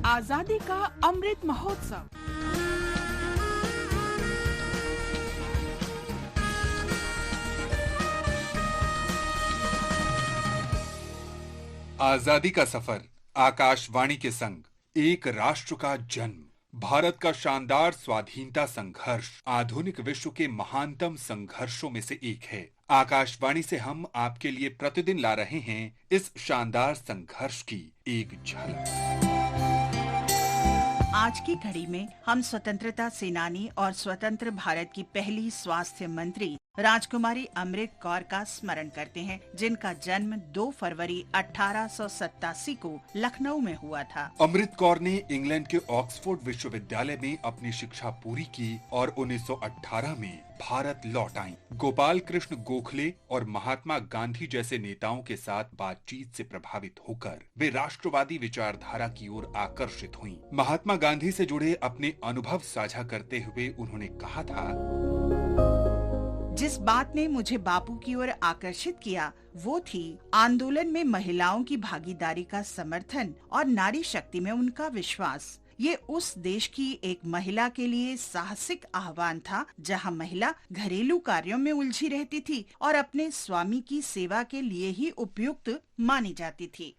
आजादी का अमृत महोत्सव। आजादी का सफर आकाशवाणी के संग एक राष्ट्र का जन्म, भारत का शानदार स्वाधीनता संघर्ष आधुनिक विश्व के महानतम संघर्षों में से एक है। आकाशवाणी से हम आपके लिए प्रतिदिन ला रहे हैं इस शानदार संघर्ष की एक झलक। आज की घड़ी में हम स्वतंत्रता सेनानी और स्वतंत्र भारत की पहली स्वास्थ्य मंत्री राजकुमारी अमृत कौर का स्मरण करते हैं, जिनका जन्म 2 फरवरी 1887 को लखनऊ में हुआ था। अमृत कौर ने इंग्लैंड के ऑक्सफोर्ड विश्वविद्यालय में अपनी शिक्षा पूरी की और 1918 में भारत लौट आईं। गोपाल कृष्ण गोखले और महात्मा गांधी जैसे नेताओं के साथ बातचीत से प्रभावित होकर वे राष्ट्रवादी विचारधारा की ओर आकर्षित हुईं। महात्मा गांधी से जुड़े अपने अनुभव साझा करते हुए उन्होंने कहा था, जिस बात ने मुझे बापू की ओर आकर्षित किया वो थी आंदोलन में महिलाओं की भागीदारी का समर्थन और नारी शक्ति में उनका विश्वास। ये उस देश की एक महिला के लिए साहसिक आह्वान था जहां महिला घरेलू कार्यों में उलझी रहती थी और अपने स्वामी की सेवा के लिए ही उपयुक्त मानी जाती थी।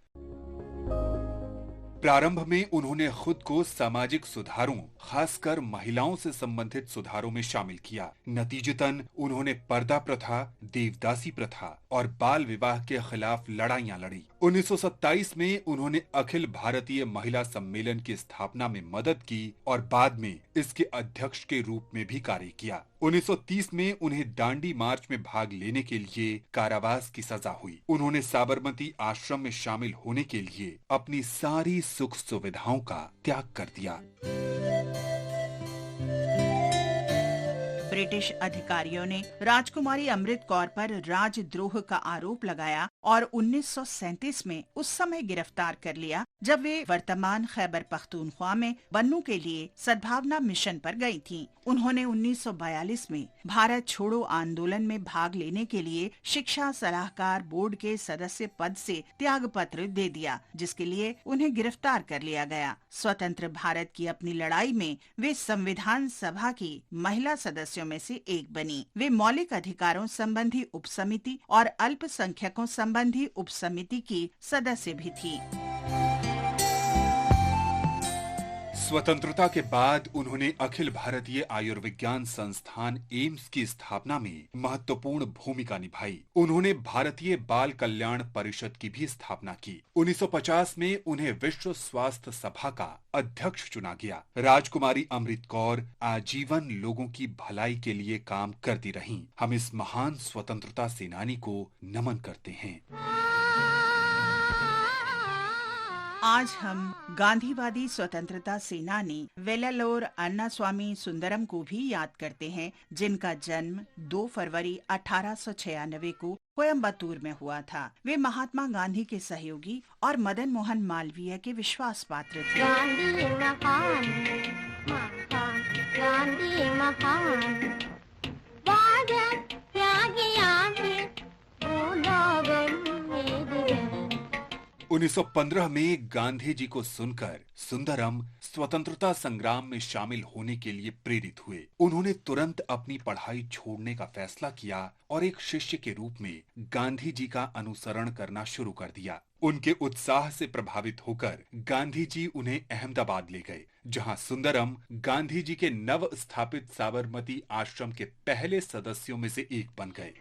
प्रारंभ में उन्होंने खुद को सामाजिक सुधारों, खासकर महिलाओं से संबंधित सुधारों में शामिल किया। नतीजतन उन्होंने पर्दा प्रथा, देवदासी प्रथा और बाल विवाह के खिलाफ लड़ाइयां लड़ी। 1927 में उन्होंने अखिल भारतीय महिला सम्मेलन की स्थापना में मदद की और बाद में इसके अध्यक्ष के रूप में भी कार्य किया। 1930 में उन्हें दांडी मार्च में भाग लेने के लिए कारावास की सजा हुई। उन्होंने साबरमती आश्रम में शामिल होने के लिए अपनी सारी सुख सुविधाओं का त्याग कर दिया। ब्रिटिश अधिकारियों ने राजकुमारी अमृत कौर पर राजद्रोह का आरोप लगाया और 1937 में उस समय गिरफ्तार कर लिया जब वे वर्तमान खैबर पख्तूनख्वा में बन्नू के लिए सद्भावना मिशन पर गई थीं। उन्होंने 1942 में भारत छोड़ो आंदोलन में भाग लेने के लिए शिक्षा सलाहकार बोर्ड के सदस्य पद से त्याग पत्र दे दिया, जिसके लिए उन्हें गिरफ्तार कर लिया गया। स्वतंत्र भारत की अपनी लड़ाई में वे संविधान सभा की महिला सदस्यों में से एक बनी। वे मौलिक अधिकारों संबंधी उपसमिति और अल्पसंख्यकों संबंधी उपसमिति की सदस्य भी थी। स्वतंत्रता के बाद उन्होंने अखिल भारतीय आयुर्विज्ञान संस्थान एम्स की स्थापना में महत्वपूर्ण भूमिका निभाई। उन्होंने भारतीय बाल कल्याण परिषद की भी स्थापना की। 1950 में उन्हें विश्व स्वास्थ्य सभा का अध्यक्ष चुना गया। राजकुमारी अमृत कौर आजीवन लोगों की भलाई के लिए काम करती रहीं। हम इस महान स्वतंत्रता सेनानी को नमन करते हैं। आज हम गांधीवादी स्वतंत्रता सेनानी वेल्लालोर अन्नास्वामी सुंदरम को भी याद करते हैं, जिनका जन्म 2 फरवरी 1896 को कोयम्बतूर में हुआ था। वे महात्मा गांधी के सहयोगी और मदन मोहन मालवीय के विश्वास पात्र थे। गांधी महान 1915 में गांधी जी को सुनकर सुंदरम स्वतंत्रता संग्राम में शामिल होने के लिए प्रेरित हुए। उन्होंने तुरंत अपनी पढ़ाई छोड़ने का फैसला किया और एक शिष्य के रूप में गांधी जी का अनुसरण करना शुरू कर दिया। उनके उत्साह से प्रभावित होकर गांधी जी उन्हें अहमदाबाद ले गए, जहां सुंदरम गांधी जी के नव स्थापित साबरमती आश्रम के पहले सदस्यों में से एक बन गए।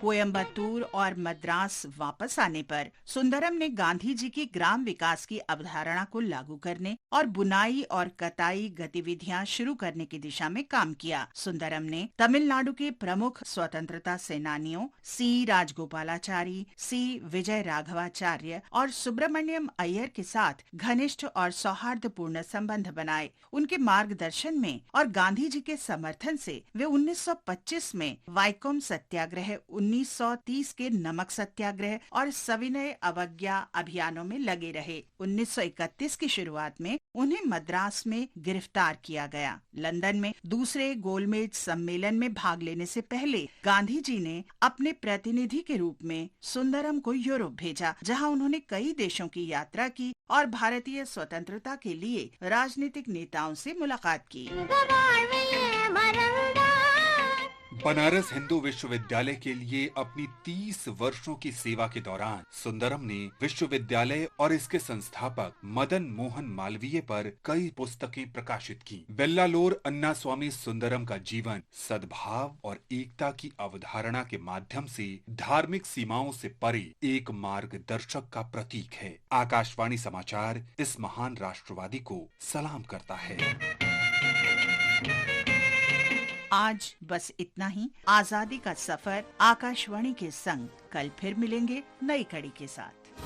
कोयम्बतूर और मद्रास वापस आने पर सुंदरम ने गांधी जी की ग्राम विकास की अवधारणा को लागू करने और बुनाई और कताई गतिविधियां शुरू करने की दिशा में काम किया। सुंदरम ने तमिलनाडु के प्रमुख स्वतंत्रता सेनानियों सी राजगोपालाचारी, सी विजय राघवाचार्य और सुब्रमण्यम अय्यर के साथ घनिष्ठ और सौहार्दपूर्ण संबंध बनाए। उनके मार्गदर्शन में और गांधी जी के समर्थन से वे 1925 में वाइकोम सत्याग्रह, 1930 के नमक सत्याग्रह और सविनय अवज्ञा अभियानों में लगे रहे। 1931 की शुरुआत में उन्हें मद्रास में गिरफ्तार किया गया। लंदन में दूसरे गोलमेज सम्मेलन में भाग लेने से पहले गांधी जी ने अपने प्रतिनिधि के रूप में सुंदरम को यूरोप भेजा, जहां उन्होंने कई देशों की यात्रा की और भारतीय स्वतंत्रता के लिए राजनीतिक नेताओं से मुलाकात की। बनारस हिंदू विश्वविद्यालय के लिए अपनी 30 वर्षों की सेवा के दौरान सुंदरम ने विश्वविद्यालय और इसके संस्थापक मदन मोहन मालवीय पर कई पुस्तकें प्रकाशित की। बेल्लालोर अन्ना स्वामी सुंदरम का जीवन सद्भाव और एकता की अवधारणा के माध्यम से धार्मिक सीमाओं से परे एक मार्गदर्शक का प्रतीक है। आकाशवाणी समाचार इस महान राष्ट्रवादी को सलाम करता है। आज बस इतना ही। आजादी का सफर आकाशवाणी के संग। कल फिर मिलेंगे नई कड़ी के साथ।